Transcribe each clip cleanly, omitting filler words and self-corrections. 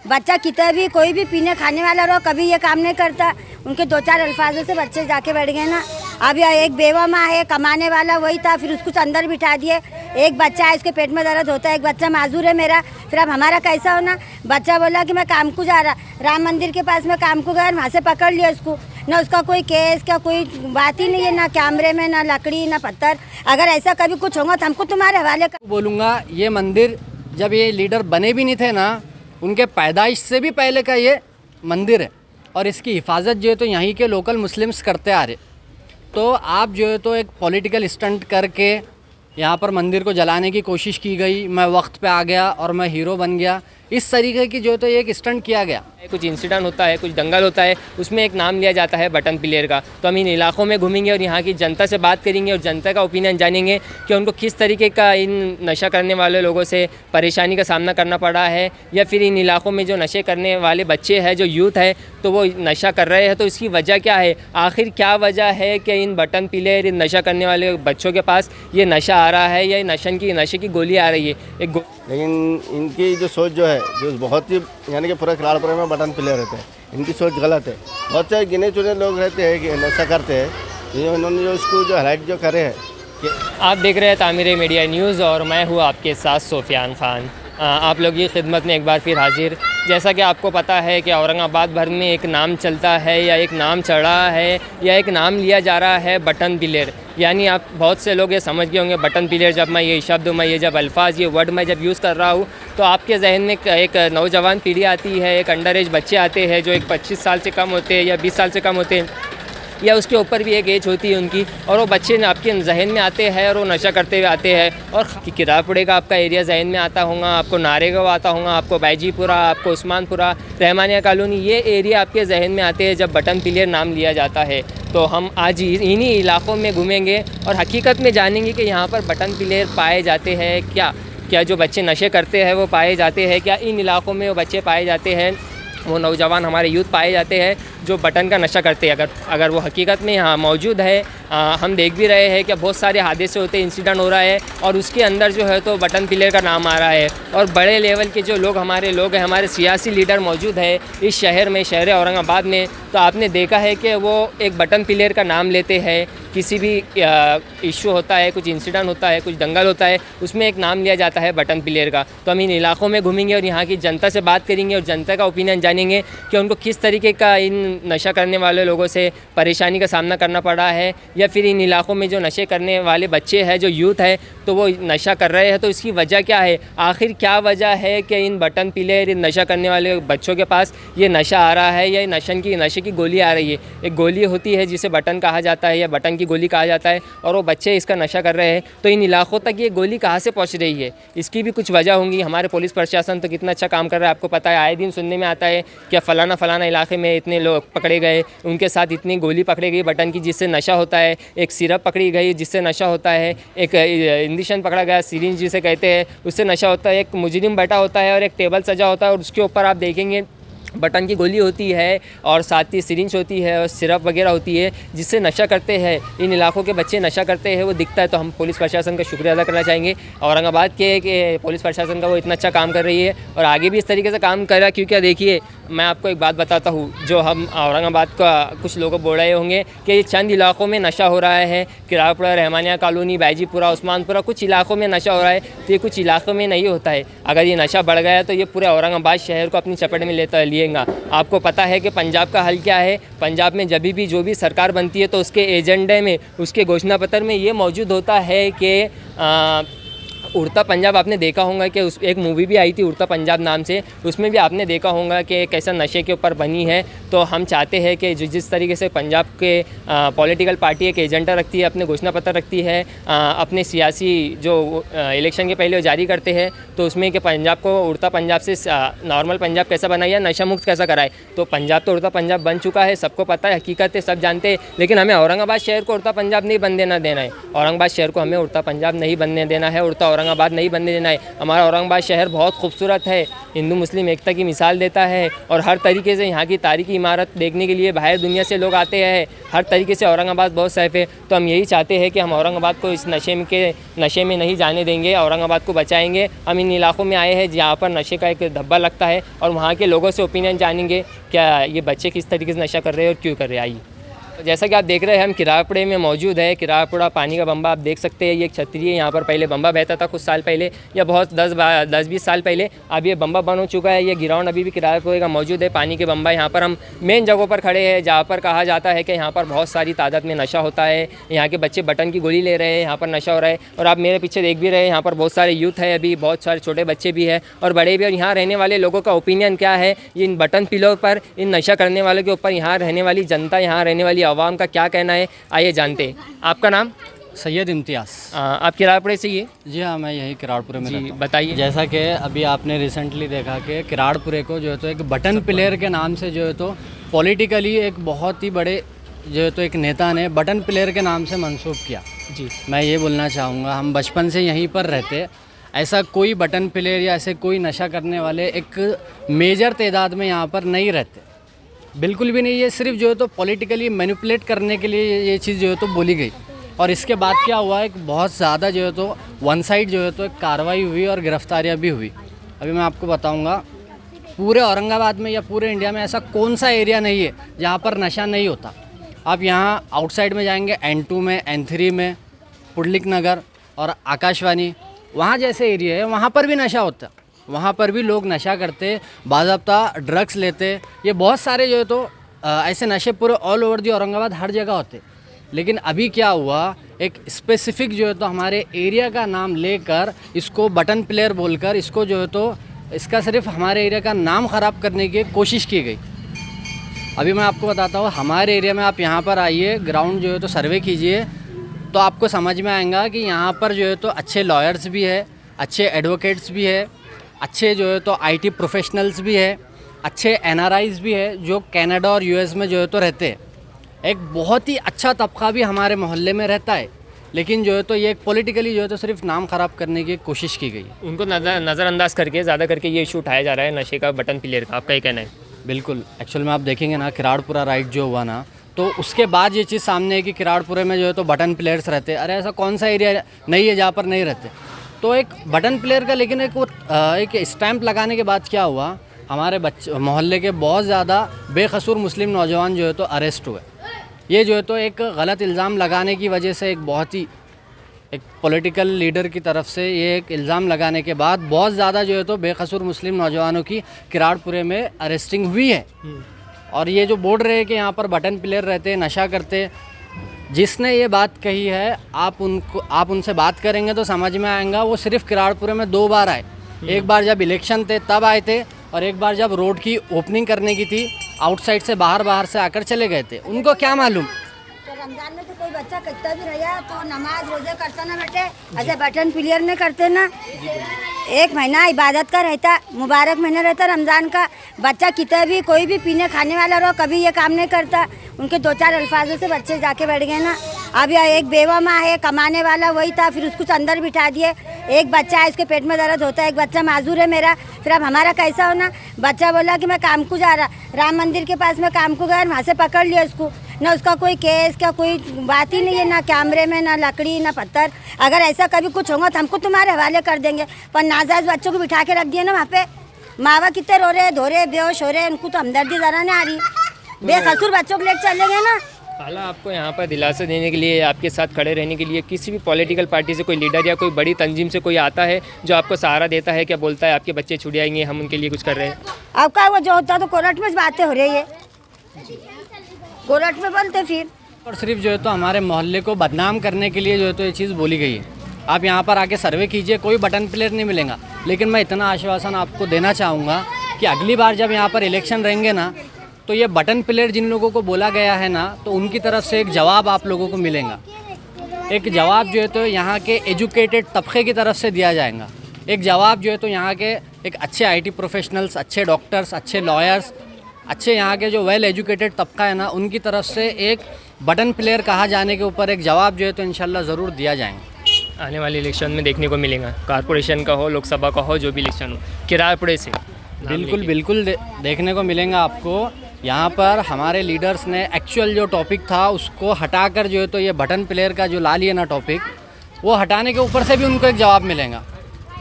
बच्चा कितना भी कोई भी पीने खाने वाला रहो कभी ये काम नहीं करता। उनके 2-4 अल्फाजों से बच्चे जाके बैठ गए ना। अब एक बेवा माँ है, कमाने वाला वही था, फिर उसको अंदर बिठा दिए। एक बच्चा है, इसके पेट में दर्द होता है, एक बच्चा माजूर है मेरा। फिर अब हमारा कैसा होना। बच्चा बोला कि मैं काम को जा रहा, राम मंदिर के पास में काम को गया, वहाँ से पकड़ लिया उसको। ना उसका कोई केस का कोई बात ही नहीं है, ना कैमरे में, ना लकड़ी, ना पत्थर। अगर ऐसा कभी कुछ होगा तो हमको तुम्हारे हवाले बोलूँगा। ये मंदिर जब ये लीडर बने भी नहीं थे ना, उनके पैदाइश से भी पहले का ये मंदिर है और इसकी हिफाजत जो है तो यहीं के लोकल मुस्लिम्स करते आ रहे। तो आप जो है तो एक पॉलिटिकल स्टंट करके यहाँ पर मंदिर को जलाने की कोशिश की गई। मैं वक्त पे आ गया और मैं हीरो बन गया, इस तरीके की जो तो एक स्टंट किया गया। कुछ इंसिडेंट होता है, कुछ दंगल होता है, उसमें एक नाम लिया जाता है बटन प्लेयर का। तो हम इन इलाकों में घूमेंगे और यहाँ की जनता से बात करेंगे और जनता का ओपिनियन जानेंगे कि उनको किस तरीके का इन नशा करने वाले लोगों से परेशानी का सामना करना पड़ा है, या फिर इन इलाकों में जो नशे करने वाले बच्चे हैं, जो यूथ है, तो वो नशा कर रहे हैं। तो इसकी वजह क्या है, आखिर क्या वजह है कि इन बटन प्लेयर, इन नशा करने वाले बच्चों के पास ये नशा आ रहा है या नशे की गोली आ रही है। लेकिन इनकी जो सोच जो है, जो बहुत ही यानी कि पूरा खिलाड़पुर में बटन प्लेयर रहते हैं, इनकी सोच गलत है। बहुत से गिने चुने लोग रहते हैं कि नशा करते हैं, ये इन्होंने जो इसको जो हाईलाइट जो करे हैं कि आप देख रहे हैं तामीर मीडिया न्यूज़ और मैं हूँ आपके साथ सोफियान खान। आप लोग की खिदमत में एक बार फिर हाजिर। जैसा कि आपको पता है कि औरंगाबाद भर में एक नाम चलता है या एक नाम चढ़ा है या एक नाम लिया जा रहा है बटन प्लेयर। यानी आप बहुत से लोग ये समझ गए होंगे बटन प्लेयर, जब मैं ये शब्द, मैं ये जब अल्फाज, ये वर्ड मैं जब यूज़ कर रहा हूँ तो आपके जहन में एक नौजवान पीढ़ी आती है, एक अंडर एज बच्चे आते हैं जो एक 25 साल से कम होते हैं या 20 साल से कम होते हैं, या उसके ऊपर भी एक एज होती है उनकी, और वो बच्चे आपके जहन में आते हैं और वो नशा करते हुए आते हैं। और किताबपुरे का आपका एरिया जहन में आता होगा, आपको नारेगांव आता होगा, आपको बैजीपुरा, आपको उस्मानपुरा, रहमानिया कॉलोनी, ये एरिया आपके जहन में आते हैं जब बटन प्लेयर नाम लिया जाता है। तो हम आज इन्हीं इलाक़ों में घूमेंगे और हकीकत में जानेंगे कि यहाँ पर बटन प्लेयर पाए जाते हैं क्या जो बच्चे नशे करते हैं वो पाए जाते हैं क्या, इन इलाक़ों में वो बच्चे पाए जाते हैं, वो नौजवान हमारे यूथ पाए जाते हैं जो बटन का नशा करते हैं। अगर वो हकीकत में यहाँ मौजूद है, हम देख भी रहे हैं कि बहुत सारे हादसे होते हैं, इंसिडेंट हो रहा है और उसके अंदर जो है तो बटन प्लेयर का नाम आ रहा है। और बड़े लेवल के जो लोग हैं, हमारे सियासी लीडर मौजूद है इस शहर में, शहर औरंगाबाद में, तो आपने देखा है कि वो एक बटन प्लेयर का नाम लेते हैं। किसी भी इशू होता है, कुछ इंसिडेंट होता है, कुछ दंगल होता है, उसमें एक नाम लिया जाता है बटन प्लेयर का। तो हम इन इलाकों में घूमेंगे और यहाँ की जनता से बात करेंगे और जनता का ओपिनियन जानेंगे कि उनको किस तरीके का इन नशा करने वाले लोगों से परेशानी का सामना करना पड़ा है, या फिर इन इलाकों में जो नशे करने वाले बच्चे हैं, जो यूथ है, तो वो नशा कर रहे हैं। तो इसकी वजह क्या है, आखिर क्या वजह है कि इन बटन प्लेयर, इन नशा करने वाले बच्चों के पास ये नशा आ रहा है या नशे की गोली आ रही है। एक गोली होती है जिसे बटन कहा जाता है या बटन की गोली कहा जाता है, और वो बच्चे इसका नशा कर रहे हैं। तो इन इलाकों तक ये गोली कहाँ से पहुँच रही है, इसकी भी कुछ वजह होंगी। हमारे पुलिस प्रशासन तो कितना अच्छा काम कर रहा है, आपको पता है, आए दिन सुनने में आता है कि फ़लाना इलाके में इतने लोग पकड़े गए, उनके साथ इतनी गोली पकड़ी गई बटन की जिससे नशा होता है, एक सिरप पकड़ी गई जिससे नशा होता है, एक इंजेक्शन पकड़ा गया, सिरिंज जिसे कहते हैं, उससे नशा होता है, एक मुजरिम बैठा होता है और एक टेबल सजा होता है और उसके ऊपर आप देखेंगे बटन की गोली होती है और साथ ही सिरिंज होती है और सिरप वगैरह होती है जिससे नशा करते हैं। इन इलाकों के बच्चे नशा करते हैं, वो दिखता है। तो हम पुलिस प्रशासन का शुक्रिया अदा करना चाहेंगे औरंगाबाद के पुलिस प्रशासन का, वो इतना अच्छा काम कर रही है और आगे भी इस तरीके से काम कर रहा है। क्योंकि देखिए, मैं आपको एक बात बताता हूँ, जो हम औरंगाबाद का कुछ लोग बोल रहे होंगे कि चंद इलाकों में नशा हो रहा है, किरापुरा, रहमानिया कॉलोनी, बैजीपुरा, उस्मानपुरा, कुछ इलाकों में नशा हो रहा है, तो ये कुछ इलाकों में नहीं होता है। अगर ये नशा बढ़ गया तो ये पूरे औरंगाबाद शहर को अपनी चपेट में लिएगा। आपको पता है कि पंजाब का हल क्या है, पंजाब में जब भी जो भी सरकार बनती है तो उसके एजेंडे में, उसके घोषणा पत्र में ये मौजूद होता है कि उड़ता पंजाब। आपने देखा होगा कि उस एक मूवी भी आई थी उड़ता पंजाब नाम से, उसमें भी आपने देखा होगा कि कैसा नशे के ऊपर बनी है। तो हम चाहते हैं कि जिस तरीके से पंजाब के पॉलिटिकल पार्टी एक एजेंडा रखती है, अपने घोषणा पत्र रखती है, अपने सियासी जो इलेक्शन के पहले जारी करते हैं, तो उसमें कि पंजाब को उड़ता पंजाब से नॉर्मल पंजाब कैसा बनाए या नशा मुक्त कैसा कराए। तो पंजाब तो उड़ता पंजाब बन चुका है, सबको पता है, हकीकत है, सब जानते हैं। लेकिन हमें औरंगाबाद शहर को उड़ता पंजाब नहीं बन देना है। औरंगाबाद शहर को हमें उड़ता पंजाब नहीं बनने देना है। उड़ता औरंगाबाद नहीं बनने देना है। हमारा औरंगाबाद शहर बहुत खूबसूरत है, हिंदू मुस्लिम एकता की मिसाल देता है और हर तरीके से यहाँ की तारीखी इमारत देखने के लिए बाहर दुनिया से लोग आते हैं। हर तरीके से औरंगाबाद बहुत सेफ है। तो हम यही चाहते हैं कि हम औरंगाबाद को इस नशे में नहीं जाने देंगे, औरंगाबाद को बचाएंगे। हम इन इलाकों में आए हैं जहाँ पर नशे का एक धब्बा लगता है और वहाँ के लोगों से ओपिनियन जानेंगे क्या ये बच्चे किस तरीके से नशा कर रहे हैं और क्यों कर रहे हैं। आइए, जैसा कि आप देख रहे हैं हम किराड़पुरे में मौजूद है। किराड़पुरा पानी का बम्बा आप देख सकते हैं, ये एक छतरी है। यहाँ पर पहले बम्बा बहता था कुछ साल पहले या बहुत 10-20 साल पहले। अब ये बम्बा बन हो चुका है। ये ग्राउंड अभी भी किराड़पुरे का मौजूद है, पानी के बम्बा। यहाँ पर हम मेन जगहों पर खड़े हैं जहाँ पर कहा जाता है कि यहाँ पर बहुत सारी तादाद में नशा होता है। यहाँ के बच्चे बटन की गोली ले रहे हैं, यहाँ पर नशा हो रहा है। और आप मेरे पीछे देख भी रहे हैं, यहाँ पर बहुत सारे यूथ है, अभी बहुत सारे छोटे बच्चे भी हैं और बड़े भी। और यहाँ रहने वाले लोगों का ओपिनियन क्या है इन बटन पिलों पर, इन नशा करने वालों के ऊपर, यहाँ रहने वाली जनता, यहाँ रहने वाली आवाम का क्या कहना है, आइए जानते हैं। आपका नाम? सैयद इम्तियाज़। आप किराड़पुरे से ही है? जी हाँ, मैं यही किराड़पुरे में रहता हूँ। बताइए। जैसा कि अभी आपने रिसेंटली देखा कि किराड़पुरे को जो है तो एक बटन प्लेयर के नाम से जो है तो पॉलिटिकली एक बहुत ही बड़े जो है तो एक नेता ने बटन प्लेयर के नाम से मंसूब किया। जी, मैं ये बोलना चाहूँगा, हम बचपन से यहीं पर रहते, ऐसा कोई बटन प्लेयर या ऐसे कोई नशा करने वाले एक मेजर तादाद में यहाँ पर नहीं रहते, बिल्कुल भी नहीं। ये सिर्फ जो है तो पॉलिटिकली मैनिपुलेट करने के लिए ये चीज़ जो है तो बोली गई। और इसके बाद क्या हुआ, एक बहुत ज़्यादा जो है तो वन साइड जो है तो एक कार्रवाई हुई और गिरफ्तारियाँ भी हुई। अभी मैं आपको बताऊंगा, पूरे औरंगाबाद में या पूरे इंडिया में ऐसा कौन सा एरिया नहीं है जहाँ पर नशा नहीं होता। आप यहाँ आउटसाइड में जाएंगे, N2 में, N3 में, पुडलिक नगर और आकाशवाणी, वहाँ जैसे एरिया है वहाँ पर भी नशा होता, वहाँ पर भी लोग नशा करते, बाज़ाब्ता ड्रग्स लेते। ये बहुत सारे जो है तो ऐसे नशे पूरे ऑल ओवर दी औरंगाबाद हर जगह होते। लेकिन अभी क्या हुआ, एक स्पेसिफिक जो है तो हमारे एरिया का नाम लेकर इसको बटन प्लेयर बोलकर इसको जो है तो इसका सिर्फ हमारे एरिया का नाम ख़राब करने की कोशिश की गई। अभी मैं आपको बताता हूँ, हमारे एरिया में आप यहाँ पर आइए, ग्राउंड जो है तो सर्वे कीजिए तो आपको समझ में आएगा कि यहाँ पर जो है तो अच्छे लॉयर्स भी है, अच्छे एडवोकेट्स भी है, अच्छे जो है तो IT प्रोफेशनल्स भी है, अच्छे NRIs भी है जो कनाडा और US में जो है तो रहते हैं। एक बहुत ही अच्छा तबका भी हमारे मोहल्ले में रहता है, लेकिन जो है तो ये एक पॉलिटिकली जो है तो सिर्फ नाम ख़राब करने की कोशिश की गई है। उनको नज़रअंदाज करके ज़्यादा करके ये इशू उठाया जा रहा है नशे का, बटन प्लेयर का। आपका ये कहना है? बिल्कुल, एक्चुअल में आप देखेंगे ना, किराड़पुरा राइट जो हुआ ना, तो उसके बाद ये चीज़ सामने है कि किराड़पुरे में जो है तो बटन प्लेयर्स रहते हैं। अरे ऐसा कौन सा एरिया नहीं है जहाँ पर नहीं रहते। तो एक बटन प्लेयर का लेकिन एक स्टैंप लगाने के बाद क्या हुआ, हमारे बच्चे मोहल्ले के बहुत ज़्यादा बेकसूर मुस्लिम नौजवान जो है तो अरेस्ट हुए। ये जो है तो एक गलत इल्ज़ाम लगाने की वजह से, एक बहुत ही एक पॉलिटिकल लीडर की तरफ से ये एक इल्ज़ाम लगाने के बाद बहुत ज़्यादा जो है तो बेकसूर मुस्लिम नौजवानों की किराड़पुरे में अरेस्टिंग हुई है। और ये जो बोल रहे हैं कि यहाँ पर बटन प्लेयर रहते, नशा करते, जिसने ये बात कही है आप उनसे बात करेंगे तो समझ में आएगा। वो सिर्फ किराड़पुरे में 2 बार आए, एक बार जब इलेक्शन थे तब आए थे और एक बार जब रोड की ओपनिंग करने की थी, आउटसाइड से बाहर से आकर चले गए थे। उनको क्या मालूम। तो रमजान में तो कोई बच्चा कितना भी रहा तो नमाज रोजे करता ना बेटे, ऐसे बटन प्लेयर ने करते ना। 1 महीना इबादत का रहता, मुबारक महीना रहता रमज़ान का। बच्चा कितना भी कोई भी पीने खाने वाला रहो कभी ये काम नहीं करता। उनके 2-4 अल्फाजों से बच्चे जाके बैठ गए ना। अब एक बेवा माँ है, कमाने वाला वही था, फिर उसको अंदर बिठा दिए। एक बच्चा है, इसके पेट में दर्द होता है, एक बच्चा माजूर है मेरा। फिर अब हमारा कैसा होना। बच्चा बोला कि मैं काम को जा रहा, राम मंदिर के पास में काम को गया, वहाँ से पकड़ लिया उसको। ना उसका कोई केस का कोई बात ही नहीं है, ना कैमरे में, ना लकड़ी, ना पत्थर। अगर ऐसा कभी कुछ होगा तो हमको तुम्हारे हवाले कर देंगे। पर नाजायज बच्चों को बिठा के रख दिए ना वहाँ पे। मावा कितने रो रहे, धो रहे, बेहोश हो रहे, उनको तो हमदर्दी ज़रा नहीं आ रही। बेकसूर बच्चों को लेकर चले गए ना। खाला, आपको यहाँ पर दिलासा देने के लिए, आपके साथ खड़े रहने के लिए किसी भी पॉलिटिकल पार्टी से कोई लीडर या कोई बड़ी तंजीम से कोई आता है जो आपको सहारा देता है, क्या बोलता है आपके बच्चे छूट जाएंगे, हम उनके लिए कुछ कर रहे हैं? आपका वो जो होता तो कोर्ट में बातें हो रही है, कोर्ट में बोलते फिर। और सिर्फ जो है तो हमारे मोहल्ले को बदनाम करने के लिए जो है तो ये चीज़ बोली गई है। आप यहाँ पर आके सर्वे कीजिए, कोई बटन प्लेयर नहीं मिलेगा। लेकिन मैं इतना आश्वासन आपको देना चाहूँगा कि अगली बार जब यहाँ पर इलेक्शन रहेंगे ना, तो ये बटन प्लेयर जिन लोगों को बोला गया है ना, तो उनकी तरफ से एक जवाब आप लोगों को मिलेगा। एक जवाब जो है तो यहाँ के एजुकेटेड तबके की तरफ से दिया जाएगा। एक जवाब जो है तो यहाँ के एक अच्छे IT प्रोफेशनल्स, अच्छे डॉक्टर्स, अच्छे लॉयर्स, अच्छे यहाँ के जो वेल एजुकेटेड तबका है ना, उनकी तरफ से एक बटन प्लेयर कहा जाने के ऊपर एक जवाब जो है तो इंशाल्लाह ज़रूर दिया जाएगा। आने वाले इलेक्शन में देखने को मिलेगा, कारपोरेशन का हो, लोकसभा का हो, जो भी इलेक्शन हो, किराड़पुरे से बिल्कुल बिल्कुल देखने को मिलेंगे आपको। यहाँ पर हमारे लीडर्स ने एक्चुअल जो टॉपिक था उसको हटाकर जो है तो ये बटन प्लेयर का जो ला लिया ना टॉपिक, वो हटाने के ऊपर से भी उनको एक जवाब मिलेगा।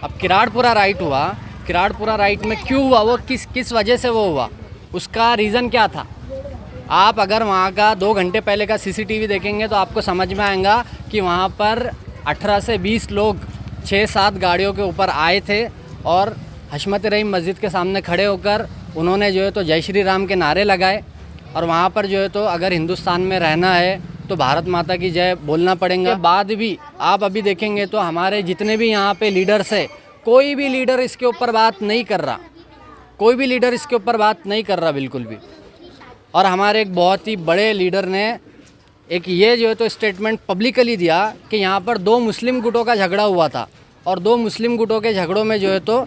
अब किराड़पुरा राइट हुआ, किराड़पुरा राइट में क्यों हुआ, वो किस वजह से वो हुआ, उसका रीज़न क्या था। आप अगर वहाँ का 2 घंटे पहले का सीसीटीवी देखेंगे तो आपको समझ में आएगा कि वहाँ पर 18 से 20 लोग 6-7 गाड़ियों के ऊपर आए थे और हशमत रहीम मस्जिद के सामने खड़े होकर उन्होंने जो है तो जय श्री राम के नारे लगाए। और वहाँ पर जो है तो अगर हिंदुस्तान में रहना है तो भारत माता की जय बोलना पड़ेगा। बाद भी आप अभी देखेंगे तो हमारे जितने भी यहाँ पे लीडर्स है, कोई भी लीडर इसके ऊपर बात नहीं कर रहा, कोई भी लीडर इसके ऊपर बात नहीं कर रहा बिल्कुल भी। और हमारे एक बहुत ही बड़े लीडर ने एक ये जो है तो स्टेटमेंट पब्लिकली दिया कि यहाँ पर 2 मुस्लिम गुटों का झगड़ा हुआ था और 2 मुस्लिम गुटों के झगड़ों में जो है तो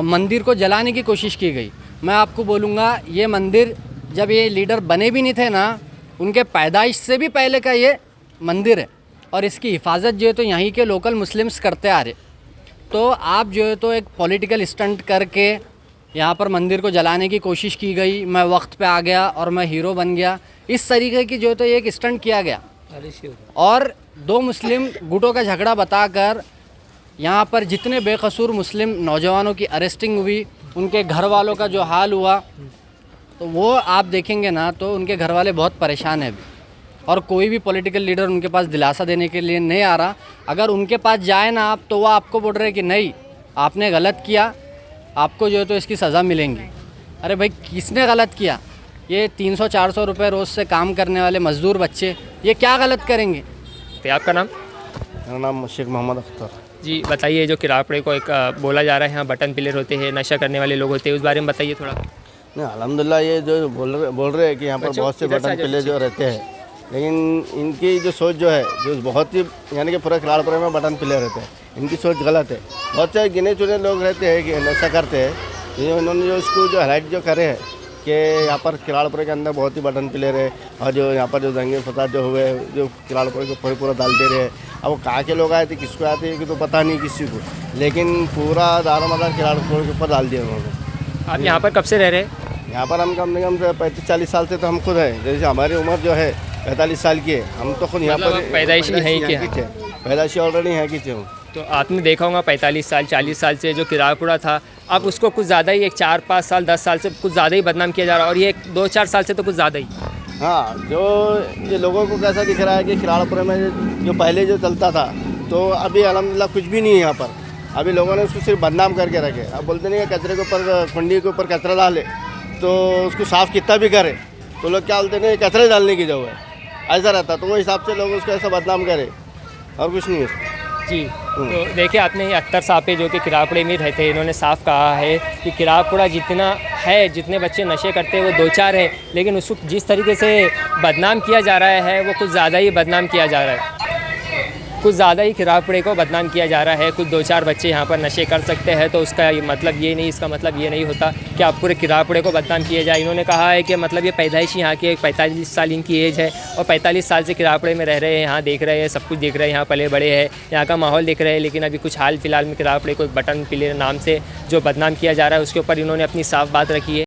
मंदिर को जलाने की कोशिश की गई। मैं आपको बोलूँगा ये मंदिर जब ये लीडर बने भी नहीं थे ना, उनके पैदाइश से भी पहले का ये मंदिर है और इसकी हिफाजत जो है तो यहीं के लोकल मुस्लिम्स करते आ रहे। तो आप जो है तो एक पॉलिटिकल स्टंट करके यहाँ पर मंदिर को जलाने की कोशिश की गई, मैं वक्त पे आ गया और मैं हीरो बन गया, इस तरीके की जो है तो एक स्टंट किया गया और 2 मुस्लिम गुटों का झगड़ा बताकर यहाँ पर जितने बेकसूर मुस्लिम नौजवानों की अरेस्टिंग हुई, उनके घर वालों का जो हाल हुआ, तो वो आप देखेंगे ना तो उनके घर वाले बहुत परेशान हैं अभी। और कोई भी पॉलिटिकल लीडर उनके पास दिलासा देने के लिए नहीं आ रहा। अगर उनके पास जाए ना आप तो वो आपको बोल रहे हैं कि नहीं आपने गलत किया, आपको जो है तो इसकी सज़ा मिलेंगी। अरे भाई किसने गलत किया? ये 300-400 रुपये रोज़ से काम करने वाले मज़दूर बच्चे ये क्या गलत करेंगे? तो आपका नाम? मेरा नाम शेख मोहम्मद अख्तर। जी बताइए, जो किराड़पुरे को एक बोला जा रहा है यहाँ बटन प्लेयर होते हैं, नशा करने वाले लोग होते हैं, उस बारे में बताइए थोड़ा। नहीं अल्हम्दुलिल्लाह ये जो बोल रहे हैं कि यहाँ पर बहुत से बटन प्लेयर जो रहते हैं, लेकिन इनकी जो सोच जो है जो बहुत ही यानी कि पूरा किराड़पुरे में बटन प्लेयर रहते हैं, इनकी सोच गलत है। बहुत से गिने चुने लोग रहते हैं कि नशा करते हैं, ये उन्होंने जो इसको जो हाईलाइट जो करे हैं कि यहाँ पर किराड़पुरे के अंदर बहुत ही बटन प्लेयर है और जो यहाँ पर जो दंगे फसाद जो हुए जो किराड़पुरे को पूरा डाल दे रहे हैं। अब वो कहाँ के लोग आए थे, किसको आए थे कि तो पता नहीं किसी को, लेकिन पूरा दारोमदार किराड़पुरे के ऊपर डाल दिया उन्होंने। आप यहाँ पर कब से रह रहे हैं? यहाँ पर हम कम से कम 35-40 साल से तो हम खुद हैं। जैसे हमारी उम्र जो है 45 साल की है, हम तो खुद यहाँ पर पैदाइशी है ही क्या? पैदाइशी ऑलरेडी है कि हूँ। तो आपने देखा होगा 45 साल 40 साल से जो किराड़पुरा था, अब उसको कुछ ज़्यादा ही 4-5 साल 10 साल से कुछ ज़्यादा ही बदनाम किया जा रहा है और ये 2-4 साल से तो कुछ ज़्यादा ही। हाँ, जो ये लोगों को कैसा दिख रहा है कि किराड़पुरे में जो पहले जो चलता था तो अभी अल्हम्दुलिल्लाह कुछ भी नहीं है यहाँ पर। अभी लोगों ने उसको सिर्फ बदनाम करके रखे। अब बोलते नहीं कि कचरे के ऊपर कुंडी के ऊपर कचरा डाले तो उसको साफ़ कितना भी करे तो लोग क्या बोलते नहीं कचरे डालने की जगह है, ऐसा रहता। तो वो हिसाब से लोग उसको ऐसा बदनाम करे और कुछ नहीं है। जी तो देखिए, आपने ये अख्तर साहब पे जो कि किराड़पुरे में रहते हैं, इन्होंने साफ कहा है कि किराड़पुरा जितना है, जितने बच्चे नशे करते हैं वो 2-4 है, लेकिन उसको जिस तरीके से बदनाम किया जा रहा है वो कुछ ज़्यादा ही बदनाम किया जा रहा है, कुछ ज़्यादा ही किराड़पुरे को बदनाम किया जा रहा है। कुछ 2-4 बच्चे यहाँ पर नशे कर सकते हैं तो उसका मतलब ये नहीं, इसका मतलब ये नहीं होता कि आप पूरे किराड़पुरे को बदनाम किया जाए। इन्होंने कहा है कि मतलब ये पैदाइशी यहाँ की 45 साल इनकी एज है और 45 साल से किराड़पुरे में रह रहे हैं, यहाँ देख रहे हैं, सब कुछ देख रहे हैं, यहाँ पले बड़े हैं, यहाँ का माहौल देख रहे हैं, लेकिन अभी कुछ हाल फिलहाल में किराड़पुरे को बटन प्लेयर नाम से जो बदनाम किया जा रहा है उसके ऊपर इन्होंने अपनी साफ बात रखी है।